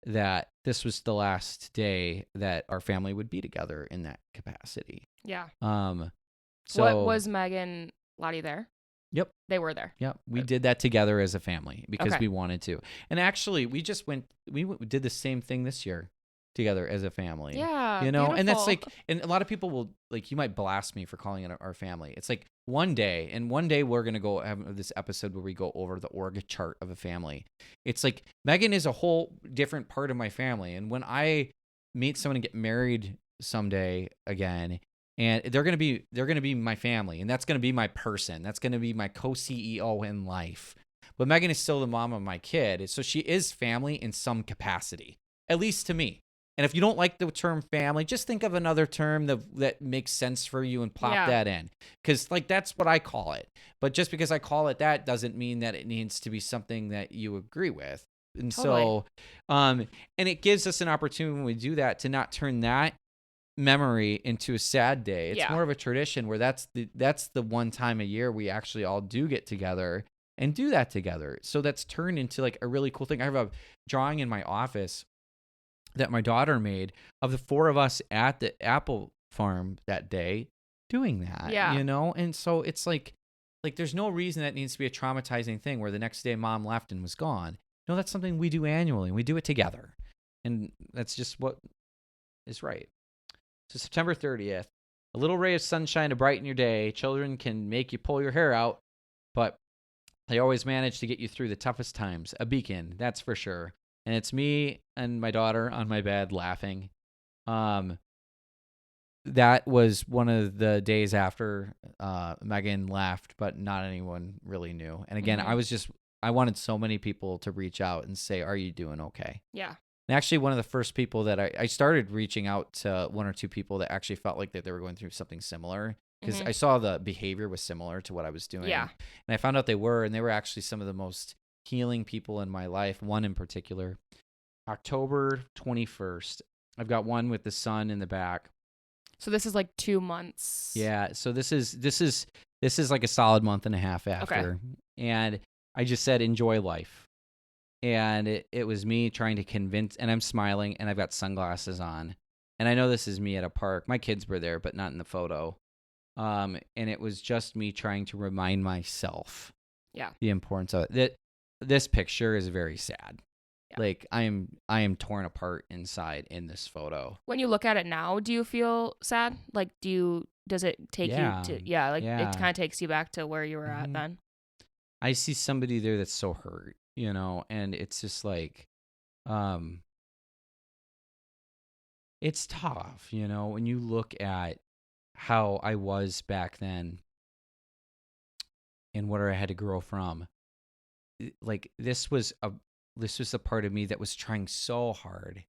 that this was the last day that our family would be together in that capacity. Yeah. So what was Megan Lottie there? Yep. They were there. Yep. We did that together as a family because we wanted to. And actually, we did the same thing this year together as a family. Yeah. Beautiful. And that's like, and a lot of people will, like, you might blast me for calling it our family. It's like one day we're going to go have this episode where we go over the org chart of a family. It's like Megan is a whole different part of my family. And when I meet someone and get married someday again, and they're gonna be my family, and that's gonna be my person. That's gonna be my co-CEO in life. But Megan is still the mom of my kid, so she is family in some capacity, at least to me. And if you don't like the term family, just think of another term that makes sense for you and plop that in, because like that's what I call it. But just because I call it that doesn't mean that it needs to be something that you agree with. And so, and it gives us an opportunity when we do that to not turn that memory into a sad day. It's more of a tradition where that's the one time a year we actually all do get together and do that together. So that's turned into like a really cool thing. I have a drawing in my office that my daughter made of the 4 of us at the apple farm that day doing that. And so it's like there's no reason that needs to be a traumatizing thing where the next day mom left and was gone. No, that's something we do annually and we do it together. And that's just what is right. So September 30th, a little ray of sunshine to brighten your day. Children can make you pull your hair out, but they always manage to get you through the toughest times. A beacon, that's for sure. And it's me and my daughter on my bed laughing. That was one of the days after Megan left, but not anyone really knew. And again, I wanted so many people to reach out and say, "Are you doing okay?" Yeah. And actually, one of the first people that I started reaching out to 1 or 2 people that actually felt like that they were going through something similar because I saw the behavior was similar to what I was doing. Yeah. And I found out they were actually some of the most healing people in my life. One in particular, October 21st. I've got one with the sun in the back. So this is like 2 months. Yeah. So this is like a solid month and a half after. Okay. And I just said, enjoy life. And it was me trying to convince, and I'm smiling, and I've got sunglasses on. And I know this is me at a park. My kids were there, but not in the photo. And it was just me trying to remind myself the importance of it. That this picture is very sad. Yeah. Like I am torn apart inside in this photo. When you look at it now, do you feel sad? Like, does it take you to, it kind of takes you back to where you were at then? I see somebody there that's so hurt, and it's just like, it's tough, when you look at how I was back then and where I had to grow from. Like this was a part of me that was trying so hard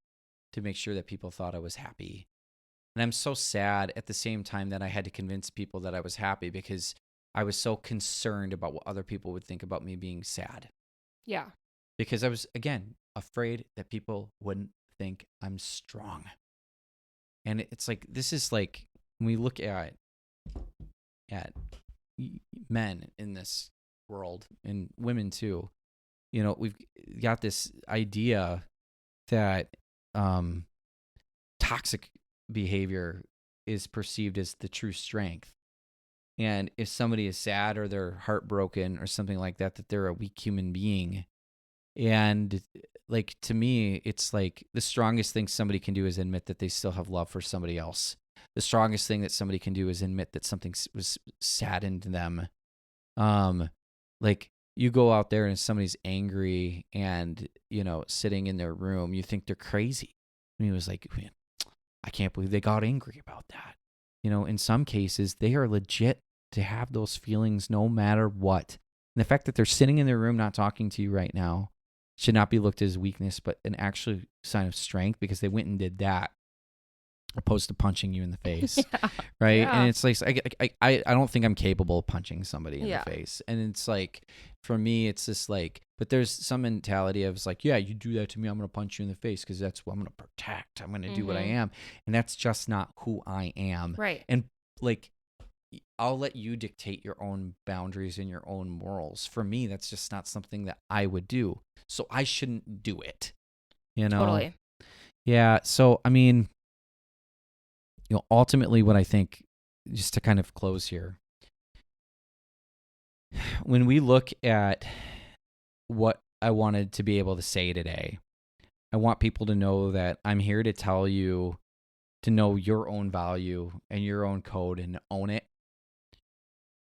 to make sure that people thought I was happy. And I'm so sad at the same time that I had to convince people that I was happy because I was so concerned about what other people would think about me being sad. Yeah. Because I was, again, afraid that people wouldn't think I'm strong. And it's like, this is like, when we look at men in this world and women too, we've got this idea that toxic behavior is perceived as the true strength. And if somebody is sad or they're heartbroken or something like that, that they're a weak human being. And like, to me, it's like the strongest thing somebody can do is admit that they still have love for somebody else. The strongest thing that somebody can do is admit that something was saddened them. Like you go out there and somebody's angry and, sitting in their room, you think they're crazy. I mean, it was like, man, I can't believe they got angry about that. In some cases, they are legit to have those feelings no matter what. And the fact that they're sitting in their room not talking to you right now should not be looked as weakness, but an actual sign of strength because they went and did that opposed to punching you in the face, right? Yeah. And it's like, I don't think I'm capable of punching somebody in the face. And it's like, for me, it's just like, but there's some mentality of it's like, yeah, you do that to me, I'm going to punch you in the face because that's what I'm going to protect. I'm going to do what I am. And that's just not who I am. Right. And like, I'll let you dictate your own boundaries and your own morals. For me, that's just not something that I would do. So I shouldn't do it, Totally. Yeah. So, I mean, ultimately what I think, just to kind of close here, when we look at what I wanted to be able to say today, I want people to know that I'm here to tell you to know your own value and your own code and own it.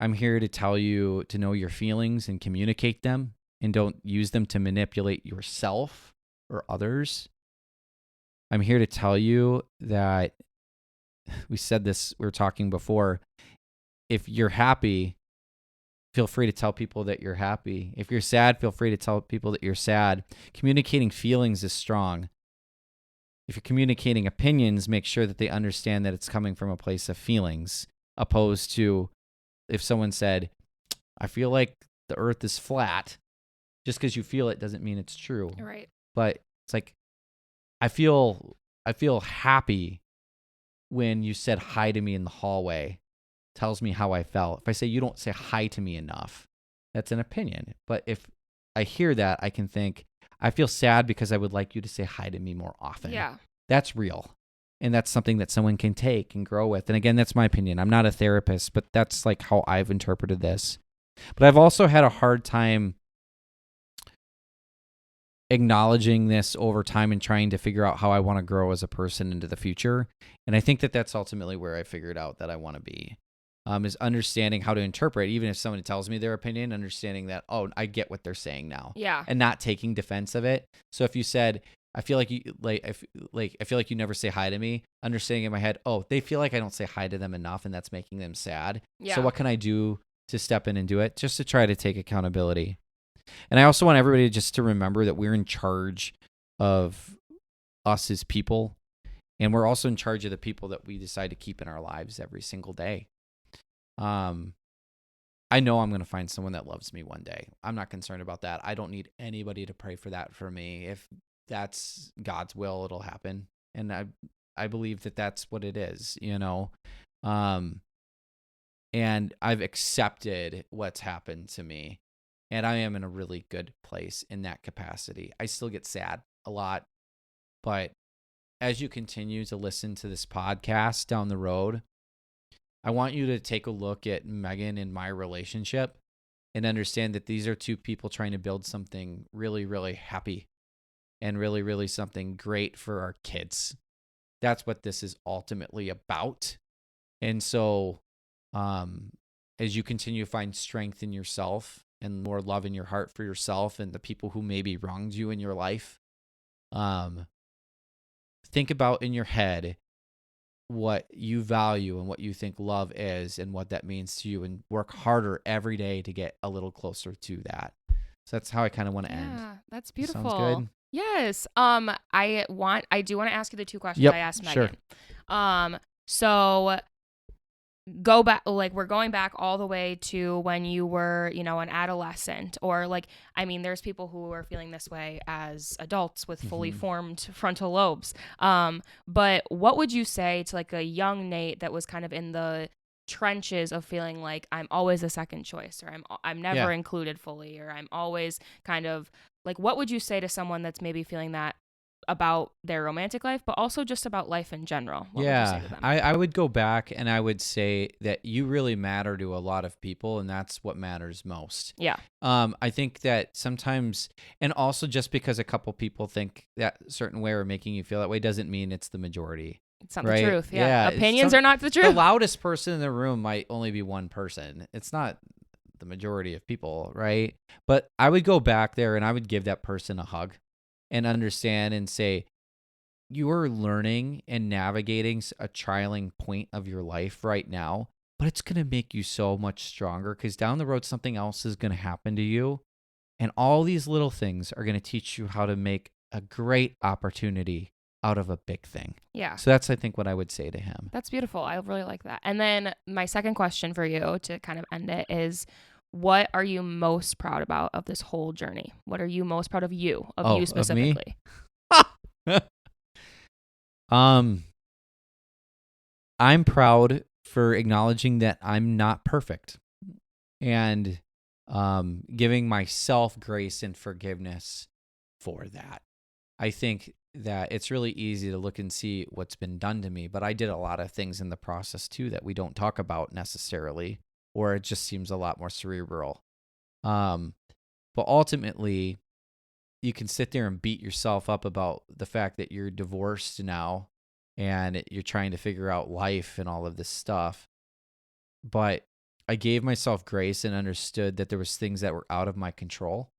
I'm here to tell you to know your feelings and communicate them and don't use them to manipulate yourself or others. I'm here to tell you that we said this, we were talking before. If you're happy, feel free to tell people that you're happy. If you're sad, feel free to tell people that you're sad. Communicating feelings is strong. If you're communicating opinions, make sure that they understand that it's coming from a place of feelings, opposed to if someone said, I feel like the earth is flat, just because you feel it doesn't mean it's true. Right. But it's like, I feel happy when you said hi to me in the hallway. Tells me how I felt. If I say you don't say hi to me enough, that's an opinion. But if I hear that, I can think, I feel sad because I would like you to say hi to me more often. Yeah. That's real. And that's something that someone can take and grow with. And again, that's my opinion. I'm not a therapist, but that's like how I've interpreted this. But I've also had a hard time acknowledging this over time and trying to figure out how I want to grow as a person into the future. And I think that that's ultimately where I figured out that I want to be. Is understanding how to interpret, even if someone tells me their opinion, understanding that, oh, I get what they're saying now. Yeah. And not taking defense of it. So if you said, I feel like you I feel like you never say hi to me, understanding in my head, oh, they feel like I don't say hi to them enough and that's making them sad. Yeah. So what can I do to step in and do it? Just to try to take accountability. And I also want everybody just to remember that we're in charge of us as people. And we're also in charge of the people that we decide to keep in our lives every single day. I know I'm going to find someone that loves me one day. I'm not concerned about that. I don't need anybody to pray for that for me. If that's God's will, it'll happen. And I believe that that's what it is, and I've accepted what's happened to me. And I am in a really good place in that capacity. I still get sad a lot, but as you continue to listen to this podcast down the road, I want you to take a look at Megan and my relationship and understand that these are two people trying to build something really, really happy and really, really something great for our kids. That's what this is ultimately about. And so, as you continue to find strength in yourself and more love in your heart for yourself and the people who maybe wronged you in your life, think about in your head what you value and what you think love is and what that means to you, and work harder every day to get a little closer to that. So that's how I kind of want to end. Yeah, that's beautiful. Sounds good? Yes. I do want to ask you the two questions I asked Megan. Sure. So go back, like we're going back all the way to when you were, an adolescent, or there's people who are feeling this way as adults with fully formed frontal lobes. But what would you say to like a young Nate that was kind of in the trenches of feeling like I'm always a second choice, or I'm never included fully, or I'm always kind of like, what would you say to someone that's maybe feeling that about their romantic life, but also just about life in general? What would you say to them? I would go back and I would say that you really matter to a lot of people, and that's what matters most. Yeah. I think that sometimes, and also just because a couple people think that certain way or making you feel that way doesn't mean it's the majority. It's not the truth. Yeah. Opinions are not the truth. The loudest person in the room might only be one person. It's not the majority of people, right? But I would go back there and I would give that person a hug and understand and say, you are learning and navigating a trialing point of your life right now, but it's going to make you so much stronger, because down the road, something else is going to happen to you. And all these little things are going to teach you how to make a great opportunity out of a big thing. Yeah. So that's, I think, what I would say to him. That's beautiful. I really like that. And then my second question for you to kind of end it is, what are you most proud about of this whole journey? What are you most proud of you specifically? Of me? I'm proud for acknowledging that I'm not perfect, and giving myself grace and forgiveness for that. I think that it's really easy to look and see what's been done to me, but I did a lot of things in the process too that we don't talk about necessarily, or it just seems a lot more cerebral. But ultimately, you can sit there and beat yourself up about the fact that you're divorced now and you're trying to figure out life and all of this stuff. But I gave myself grace and understood that there was things that were out of my control.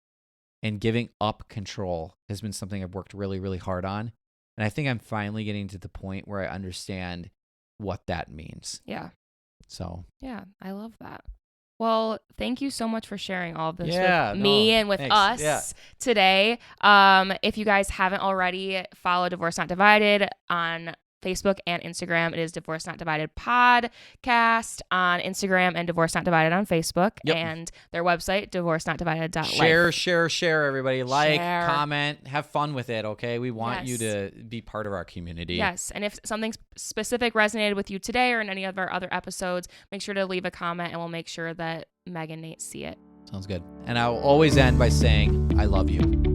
And giving up control has been something I've worked really, really hard on. And I think I'm finally getting to the point where I understand what that means. Yeah. So. Yeah, I love that. Well, thank you so much for sharing all of this with me and with us today. If you guys haven't already, follow Divorce Not Divided on Facebook and Instagram. It is Divorce Not Divided Podcast on Instagram and Divorce Not Divided on Facebook. Yep. And their website, divorcenotdivided.life. Share, everybody. Comment, have fun with it, okay? We want you to be part of our community. Yes, and if something specific resonated with you today or in any of our other episodes, make sure to leave a comment and we'll make sure that Meg and Nate see it. Sounds good. And I'll always end by saying, I love you.